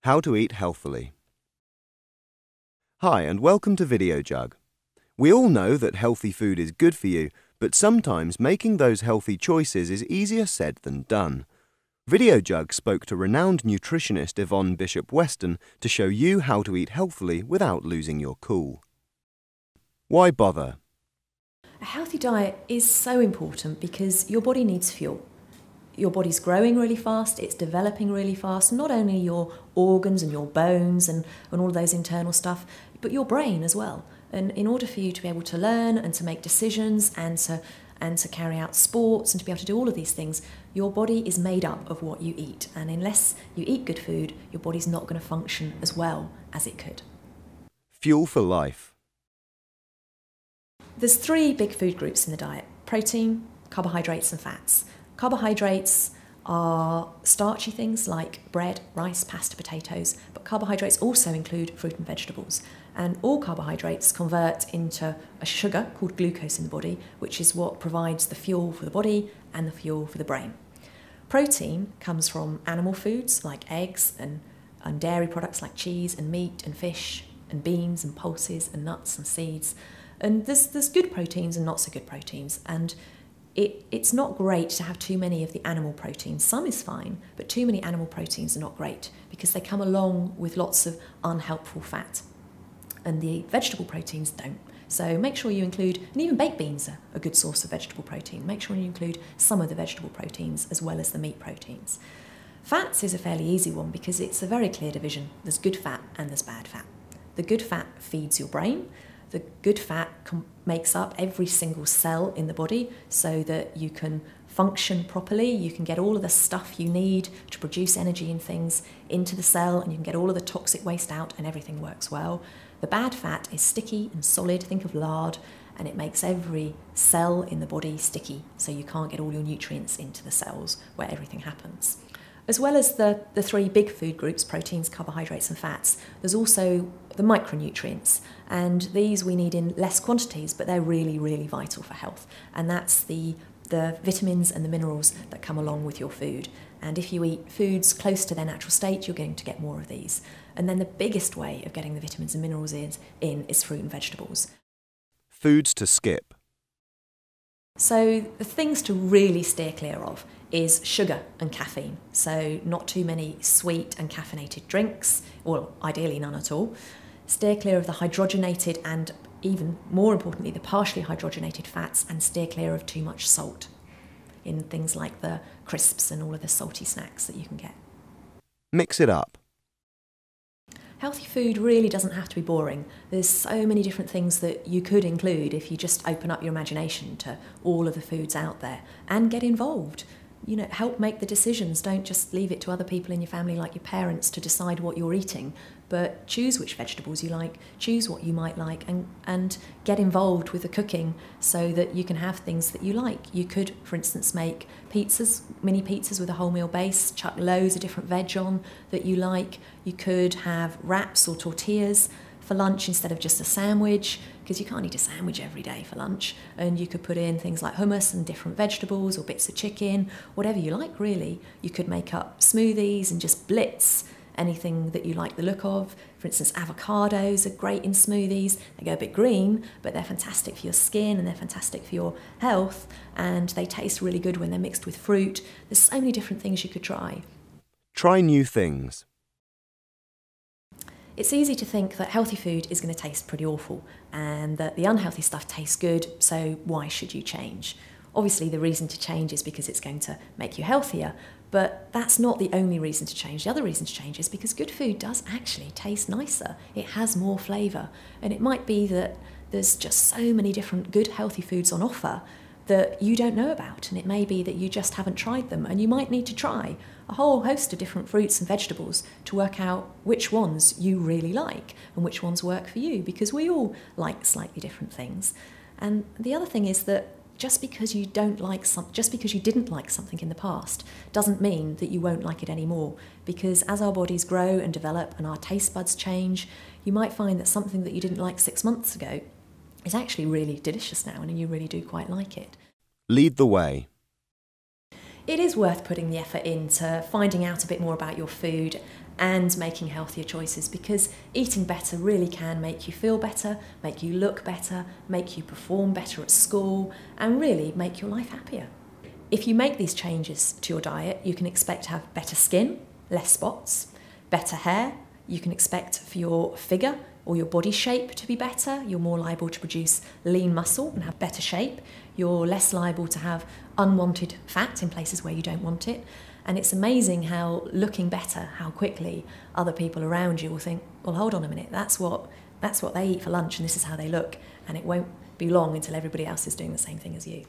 How to Eat Healthily. Hi and welcome to Videojug. We all know that healthy food is good for you, but sometimes making those healthy choices is easier said than done. Videojug spoke to renowned nutritionist Yvonne Bishop-Weston to show you how to eat healthily without losing your cool. Why bother? A healthy diet is so important because your body needs fuel. Your body's growing really fast, it's developing really fast, not only your organs and your bones and all those internal stuff, but your brain as well. And in order for you to be able to learn and to make decisions and to carry out sports and to be able to do all of these things, your body is made up of what you eat. And unless you eat good food, your body's not going to function as well as it could. Fuel for life. There's three big food groups in the diet: protein, carbohydrates and fats. Carbohydrates are starchy things like bread, rice, pasta, potatoes, but carbohydrates also include fruit and vegetables. And all carbohydrates convert into a sugar called glucose in the body, which is what provides the fuel for the body and the fuel for the brain. Protein comes from animal foods like eggs and dairy products like cheese and meat and fish and beans and pulses and nuts and seeds. And there's good proteins and not so good proteins. And it's not great to have too many of the animal proteins. Some is fine, but too many animal proteins are not great because they come along with lots of unhelpful fat. And the vegetable proteins don't. So make sure you include, and even baked beans are a good source of vegetable protein. Make sure you include some of the vegetable proteins as well as the meat proteins. Fats is a fairly easy one because it's a very clear division. There's good fat and there's bad fat. The good fat feeds your brain. The good fat makes up every single cell in the body so that you can function properly. You can get all of the stuff you need to produce energy and things into the cell, and you can get all of the toxic waste out and everything works well. The bad fat is sticky and solid. Think of lard, and it makes every cell in the body sticky, so you can't get all your nutrients into the cells where everything happens. As well as the three big food groups, proteins, carbohydrates and fats, there's also the micronutrients. And these we need in less quantities, but they're really, really vital for health. And that's the vitamins and the minerals that come along with your food. And if you eat foods close to their natural state, you're going to get more of these. And then the biggest way of getting the vitamins and minerals in is fruit and vegetables. Foods to skip. So the things to really steer clear of is sugar and caffeine. So not too many sweet and caffeinated drinks, or ideally none at all. Steer clear of the hydrogenated and, even more importantly, the partially hydrogenated fats, and steer clear of too much salt in things like the crisps and all of the salty snacks that you can get. Mix it up. Healthy food really doesn't have to be boring. There's so many different things that you could include if you just open up your imagination to all of the foods out there and get involved. You know, help make the decisions. Don't just leave it to other people in your family like your parents to decide what you're eating, but choose which vegetables you like, choose what you might like, and get involved with the cooking so that you can have things that you like. You could, for instance, make pizzas, mini pizzas with a wholemeal base, chuck loads of different veg on that you like. You could have wraps or tortillas for lunch instead of just a sandwich, because you can't eat a sandwich every day for lunch. And you could put in things like hummus and different vegetables or bits of chicken, whatever you like really. You could make up smoothies and just blitz anything that you like the look of. For instance, avocados are great in smoothies. They go a bit green, but they're fantastic for your skin and they're fantastic for your health, and they taste really good when they're mixed with fruit. There's so many different things you could try. Try new things. It's easy to think that healthy food is going to taste pretty awful and that the unhealthy stuff tastes good, so why should you change? Obviously, the reason to change is because it's going to make you healthier, but that's not the only reason to change. The other reason to change is because good food does actually taste nicer. It has more flavour, and it might be that there's just so many different good healthy foods on offer that you don't know about, and it may be that you just haven't tried them, and you might need to try a whole host of different fruits and vegetables to work out which ones you really like and which ones work for you, because we all like slightly different things. And the other thing is that just because you didn't like something in the past doesn't mean that you won't like it anymore, because as our bodies grow and develop and our taste buds change, you might find that something that you didn't like 6 months ago is actually really delicious now, and you really do quite like it. Lead the way. It is worth putting the effort into finding out a bit more about your food and making healthier choices, because eating better really can make you feel better, make you look better, make you perform better at school, and really make your life happier. If you make these changes to your diet, you can expect to have better skin, less spots, better hair. You can expect for your figure or your body shape to be better. You're more liable to produce lean muscle and have better shape. You're less liable to have unwanted fat in places where you don't want it. And it's amazing how looking better, how quickly other people around you will think, well, hold on a minute, that's what they eat for lunch and this is how they look. And it won't be long until everybody else is doing the same thing as you.